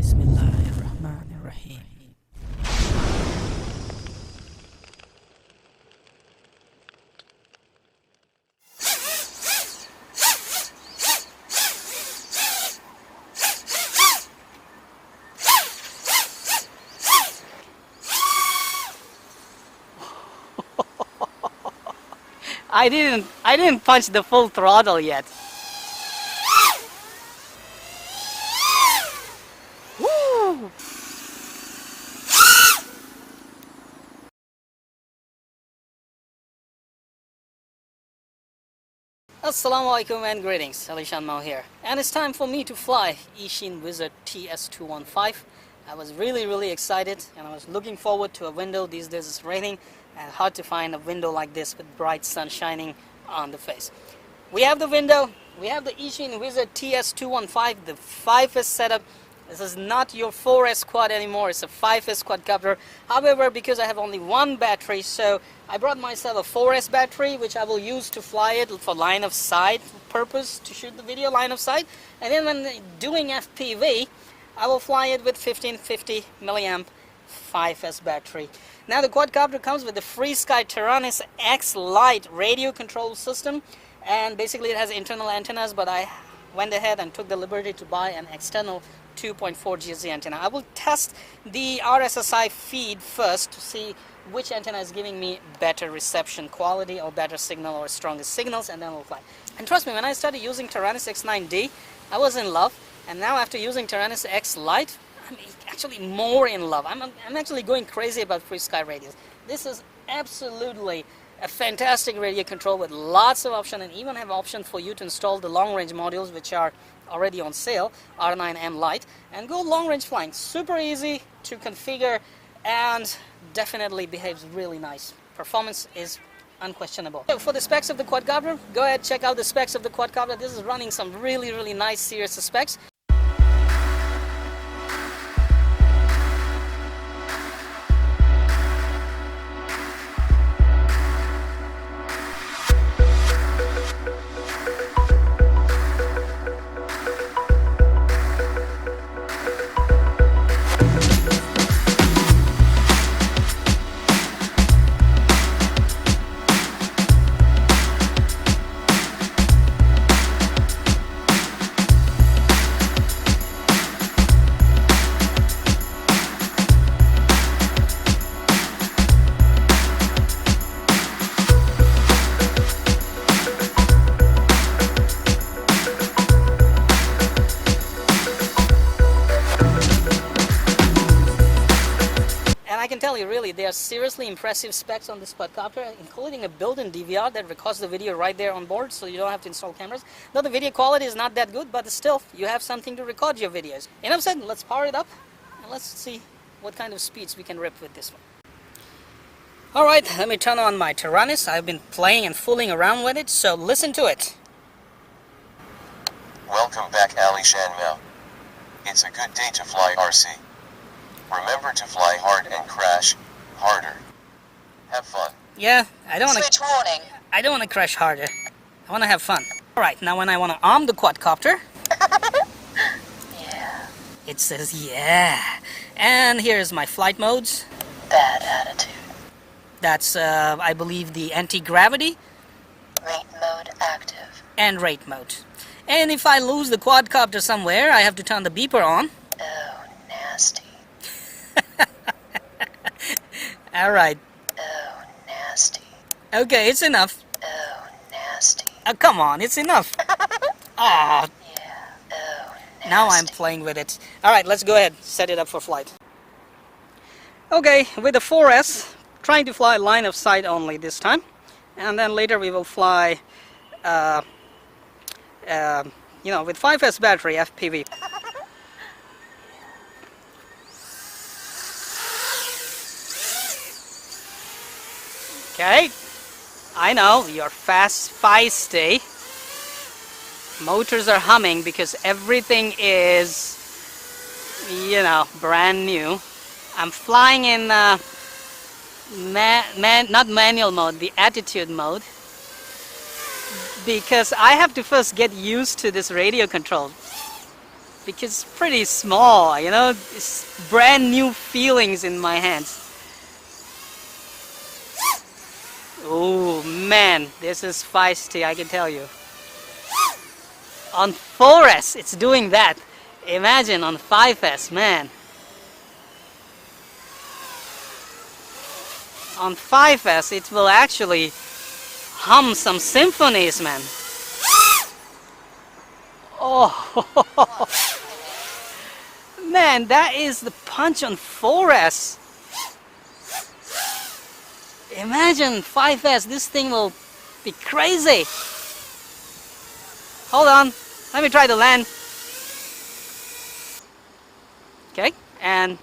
Bismillahirrahmanirrahim. I didn't punch the full throttle yet. Woo! Assalamu alaikum and greetings, AliShanMao here. And it's time for me to fly Eachine Wizard TS215. I was really excited and I was looking forward to a window. These days it's raining and hard to find a window like this with bright sun shining on the face. We have the window, we have the Eachine Wizard TS215, the 5S setup. This is not your 4S quad anymore, it's a 5S quadcopter. However, because I have only one battery, so I brought myself a 4S battery, which I will use to fly it for line of sight purpose, to shoot the video line of sight. And then when doing FPV, I will fly it with 1550 milliamp 5S battery. Now the quadcopter comes with the Frsky Taranis X-Lite radio control system, and basically it has internal antennas, but I went ahead and took the liberty to buy an external 2.4 GHz antenna. I will test the RSSI feed first to see which antenna is giving me better reception quality or better signal or strongest signals, and then we'll fly. And trust me, when I started using Taranis X9D, I was in love, and now after using Taranis X-Lite, I'm actually more in love. I'm actually going crazy about Frsky radios. This is absolutely a fantastic radio control with lots of options, and even have options for you to install the long range modules, which are already on sale, R9M Lite, and go long range flying. Super easy to configure and definitely behaves really nice. Performance is unquestionable. So for the specs of the quadcopter, go ahead, check out the specs of the quadcopter. This is running some really nice serious specs. I can tell you, really, they are seriously impressive specs on this quadcopter, including a built-in DVR that records the video right there on board, so you don't have to install cameras. Though the video quality is not that good, but still, you have something to record your videos. Enough said, let's power it up, and let's see what kind of speeds we can rip with this one. Alright, let me turn on my Taranis. I've been playing and fooling around with it, so listen to it. Welcome back, AliShanMao. It's a good day to fly RC. Remember to fly hard and crash harder. Have fun. Yeah, I don't want Switch warning. I don't want to crash harder. I want to have fun. Alright, now when I want to arm the quadcopter, Yeah. it says yeah. And here's my flight modes. Bad attitude. That's, I believe, the anti-gravity Rate mode active. and rate mode. And if I lose the quadcopter somewhere, I have to turn the beeper on. Oh, nasty. Alright. Oh, nasty. Okay, it's enough. Oh, nasty. Oh, come on, it's enough. Aw, Yeah. Oh, nasty. now I'm playing with it. Alright, let's go ahead, set it up for flight. Okay, with the 4S, trying to fly line of sight only this time. And then later we will fly, with 5S battery FPV. Okay, I know, you're feisty. Motors are humming because everything is, brand new. I'm flying in not manual mode, the attitude mode, because I have to first get used to this radio control. because it's pretty small, you know, it's brand new feelings in my hands. Oh man, this is feisty, I can tell you. On 4S, it's doing that. Imagine on 5S, man. On 5S, it will actually hum some symphonies, man. Oh, man, that is the punch on 4S. Imagine 5S, this thing will be crazy. Hold on, let me try to land. Okay, and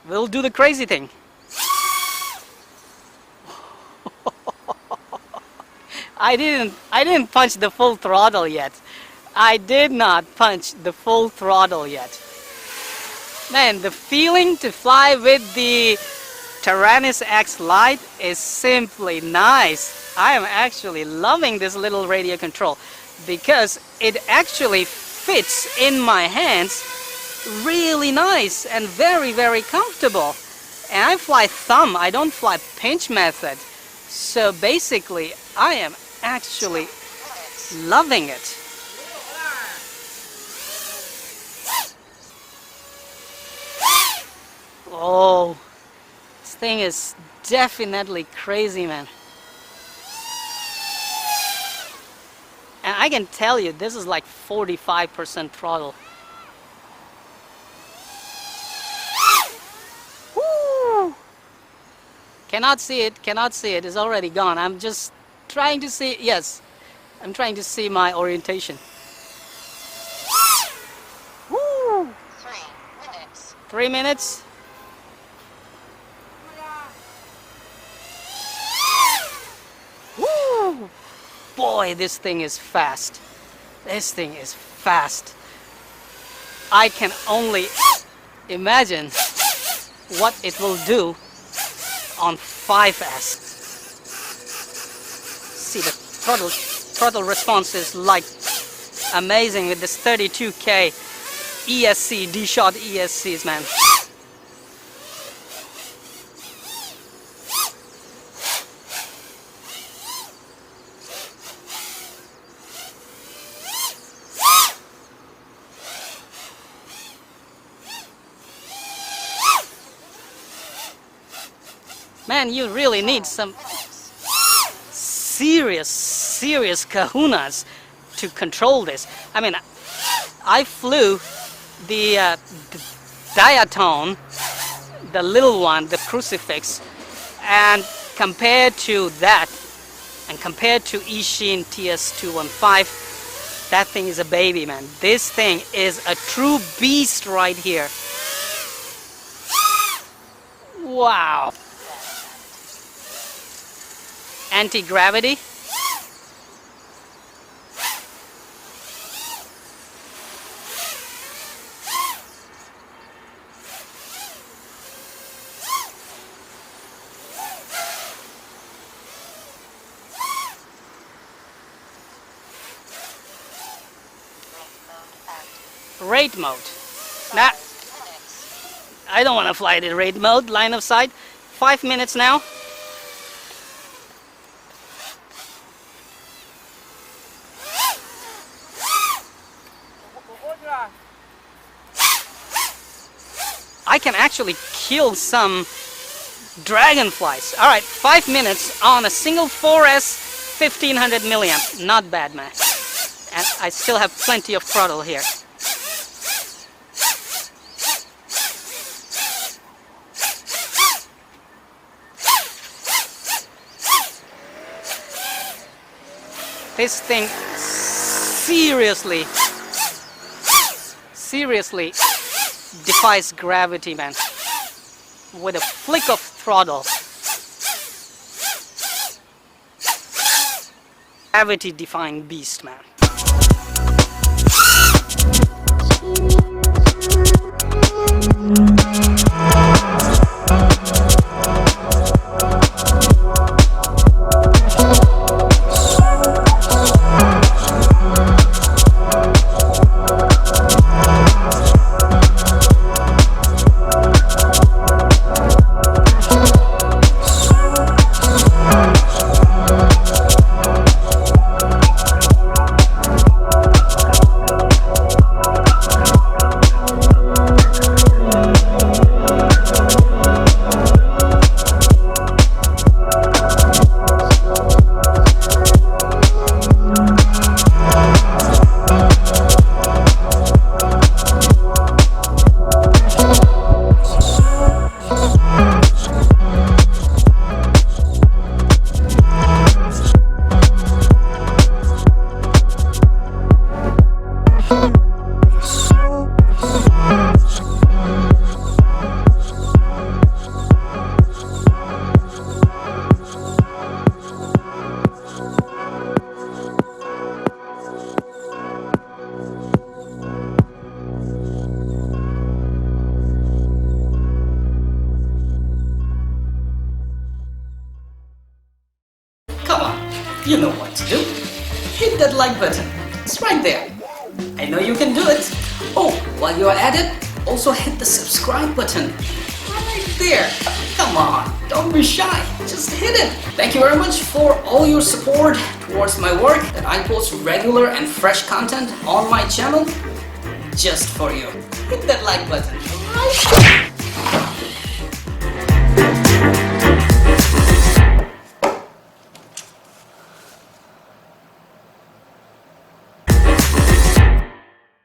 we'll do the crazy thing. I didn't punch the full throttle yet. I did not punch the full throttle yet. Man, the feeling to fly with the Taranis X-Lite is simply nice. I am actually loving this little radio control because it actually fits in my hands really nice and very, very comfortable. And I fly thumb, I don't fly pinch method. So basically, I am actually loving it. Oh, this thing is definitely crazy, man. And I can tell you, this is like 45% throttle. Woo! Cannot see it, it's already gone. I'm just trying to see, yes, I'm trying to see my orientation. Woo! 3 minutes. 3 minutes. Woo! Boy, this thing is fast. This thing is fast. I can only imagine what it will do on 5S. See, the throttle response is like amazing with this 32K ESC, D-shot ESCs, man. Man, you really need some serious kahunas to control this. I mean, I flew the diatone, the little one, the crucifix, and compared to that, and compared to Eachine TS215, that thing is a baby, man. This thing is a true beast right here. Wow. Anti-gravity. Rate mode. Nah, I don't want to fly the rate mode. Line of sight. 5 minutes now. I can actually kill some dragonflies. Alright, 5 minutes on a single 4S 1500 milliamp. Not bad, man. And I still have plenty of throttle here. This thing seriously defies gravity, man. With a flick of throttle. Gravity defying beast, man. You know what to do. Hit that like button. It's right there. I know you can do it. Oh, while you're at it, also hit the subscribe button. Right there. Come on, don't be shy. Just hit it. Thank you very much for all your support towards my work, that I post regular and fresh content on my channel just for you. Hit that like button. Right?